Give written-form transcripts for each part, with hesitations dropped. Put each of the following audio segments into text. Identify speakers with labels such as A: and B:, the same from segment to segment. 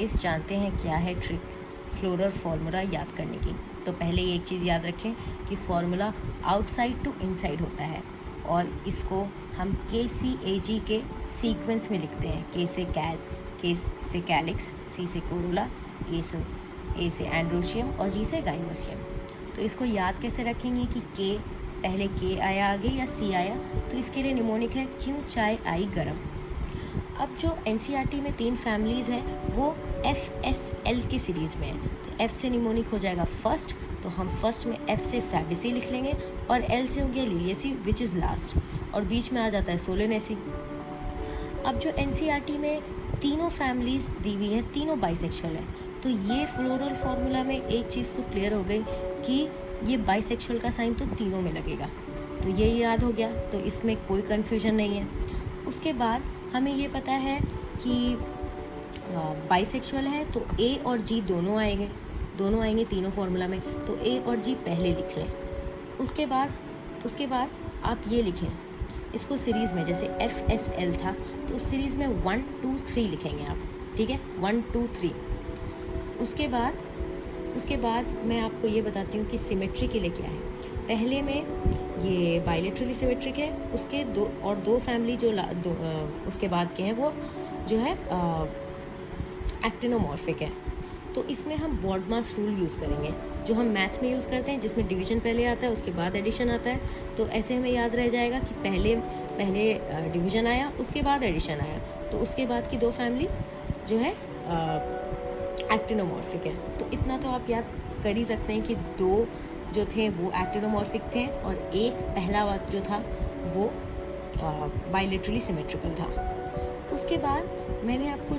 A: Guys जानते हैं क्या है ट्रिक फ्लोरल फार्मूला याद करने की। तो पहले एक चीज़ याद रखें कि फार्मूला आउटसाइड टू इनसाइड होता है और इसको हम KCAG के सीक्वेंस में लिखते हैं। के से कैलिक्स, C से कोरोला, ए से एंड्रोशियम और G से गाइनोशियम। तो इसको याद कैसे रखेंगे कि पहले K आया आगे या C आया, तो इसके लिए निमोनिक है क्यों चाय आई गरम। अब जो NCERT में 3 फैमिलीज़ हैं वो FSL की सीरीज़ में है। तो F से निमोनिक हो जाएगा फर्स्ट, तो हम फर्स्ट में F से फैबेसी लिख लेंगे और L से हो गया लिलियसी विच इज़ लास्ट, और बीच में आ जाता है सोलेनेसी। अब जो NCERT में तीनों फैमिलीज़ दी हुई हैं, तीनों बाइसेक्सुअल है, तो ये फ्लोरल फार्मूला में एक चीज़ तो क्लियर हो गई कि ये बाइसेक्सुअल का साइन तो तीनों में लगेगा। तो ये याद हो गया, तो इसमें कोई कन्फ्यूजन नहीं है। उसके बाद हमें ये पता है कि बाइसेक्सुअल है तो A और G दोनों आएंगे तीनों फार्मूला में, तो A और G पहले लिख लें। उसके बाद आप ये लिखें इसको सीरीज़ में, जैसे FSL था तो उस सीरीज़ में 1 2 3 लिखेंगे आप, ठीक है, 1 2 3। उसके बाद मैं आपको ये बताती हूँ कि सिमेट्री के लिए क्या है। पहले में ये बायलेटरली सिमेट्रिक है, उसके दो फैमिली जो उसके बाद के हैं वो जो है एक्टिनोमॉर्फिक है। तो इसमें हम बॉडमास रूल यूज़ करेंगे जो हम मैथ्स में यूज़ करते हैं, जिसमें डिवीजन पहले आता है उसके बाद एडिशन आता है। तो ऐसे हमें याद रह जाएगा कि पहले डिवीजन आया उसके बाद एडिशन आया, तो उसके बाद की 2 फैमिली जो है एक्टिनोमॉर्फिक है। तो इतना तो आप याद कर ही सकते हैं कि 2 जो थे वो एक्टिनोमॉर्फिक थे और एक पहला वाला जो था वो बायलेटरली सिमेट्रिकल था। उसके बाद मैंने आपको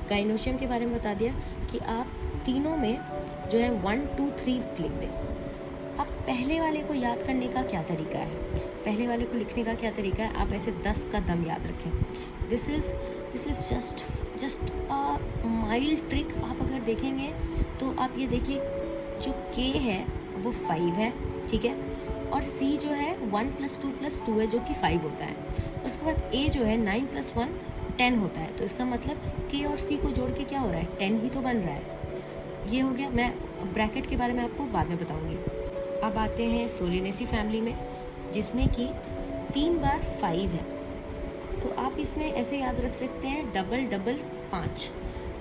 A: गाइनोशियम के बारे में बता दिया कि आप तीनों में जो है 1 2 3 लिख दें। अब पहले वाले को याद करने का क्या तरीका है, पहले वाले को लिखने का क्या तरीका है, आप ऐसे 10 का दम याद रखें। This is just a mild trick. आप अगर देखेंगे तो आप ये देखिए, जो K है वो 5 है, ठीक है, और C जो है 1 + 2 + 2 है जो कि 5 होता है। उसके बाद A जो है 9 + 1 10 होता है। तो इसका मतलब K और C को जोड़ के क्या हो रहा है, 10 ही तो बन रहा है। ये हो गया। मैं ब्रैकेट के बारे में आपको बाद में बताऊंगी। अब आते हैं सोलेनेसी फैमिली में, जिसमें कि 3 बार 5 है। तो आप इसमें ऐसे याद रख सकते हैं डबल डबल 5।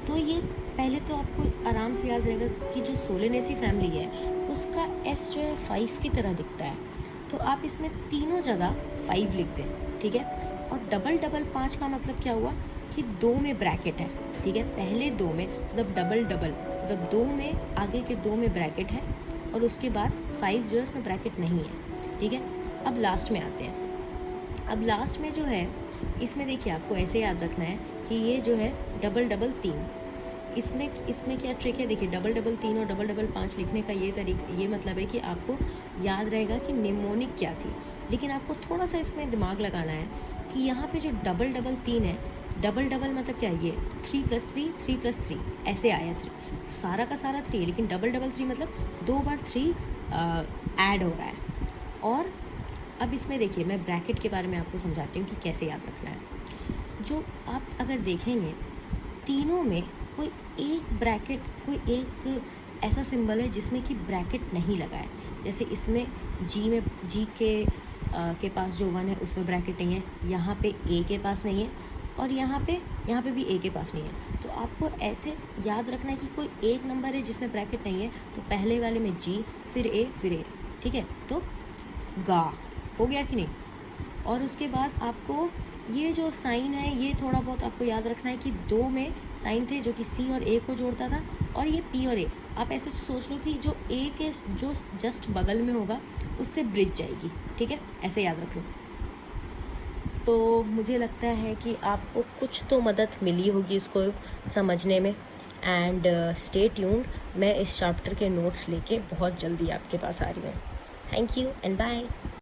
A: तो ये पहले तो आपको आराम से याद रहेगा कि जो सोलेनेसी फैमिली है उसका S जो है 5 की तरह दिखता है। तो आप इसमें तीनों जगह 5 लिख दें, ठीक है। और डबल डबल 5 का मतलब क्या हुआ कि 2 में ब्रैकेट है, ठीक है। पहले 2 में मतलब डबल मतलब 2 में आगे के 2 में ब्रैकेट है और उसके बाद 5 जो है उसमें ब्रैकेट नहीं है, ठीक है। अब लास्ट में आते हैं। अब लास्ट में जो है इसमें देखिए आपको ऐसे याद रखना है कि ये जो है डबल डबल 3, इसमें क्या ट्रिक है, देखिए डबल डबल 3 और डबल डबल 5 लिखने का ये मतलब है कि आपको याद रहेगा कि निमोनिक क्या थी। लेकिन आपको थोड़ा सा इसमें दिमाग लगाना है कि यहाँ पे जो डबल डबल 3 है, डबल डबल मतलब क्या, ये 3 + 3 3 + 3 ऐसे आया 3, सारा का सारा 3 है, लेकिन डबल डबल 3 मतलब 2 बार 3 ऐड हो रहा है। और अब इसमें देखिए मैं ब्रैकेट के बारे में आपको समझाती हूँ कि कैसे याद रखना है। जो आप अगर देखेंगे तीनों में कोई एक ऐसा सिंबल है जिसमें कि ब्रैकेट नहीं लगा है। जैसे इसमें G के पास जो 1 है उसमें ब्रैकेट नहीं है, यहाँ पे A के पास नहीं है और यहाँ पे भी A के पास नहीं है। तो आपको ऐसे याद रखना है कि कोई एक नंबर है जिसमें ब्रैकेट नहीं है, तो पहले वाले में G फिर A, ठीक है। तो गा हो गया कि नहीं। और उसके बाद आपको ये जो साइन है ये थोड़ा बहुत आपको याद रखना है कि 2 में साइन थे जो कि C और A को जोड़ता था, और ये P और A। आप ऐसे सोच लो कि जो A के जो जस्ट बगल में होगा उससे ब्रिज जाएगी, ठीक है, ऐसे याद रख लो। तो मुझे लगता है कि आपको कुछ तो मदद मिली होगी इसको समझने में। एंड स्टे ट्यून्ड, मैं इस चैप्टर के नोट्स लेके बहुत जल्दी आपके पास आ रही हूँ। Thank you and bye.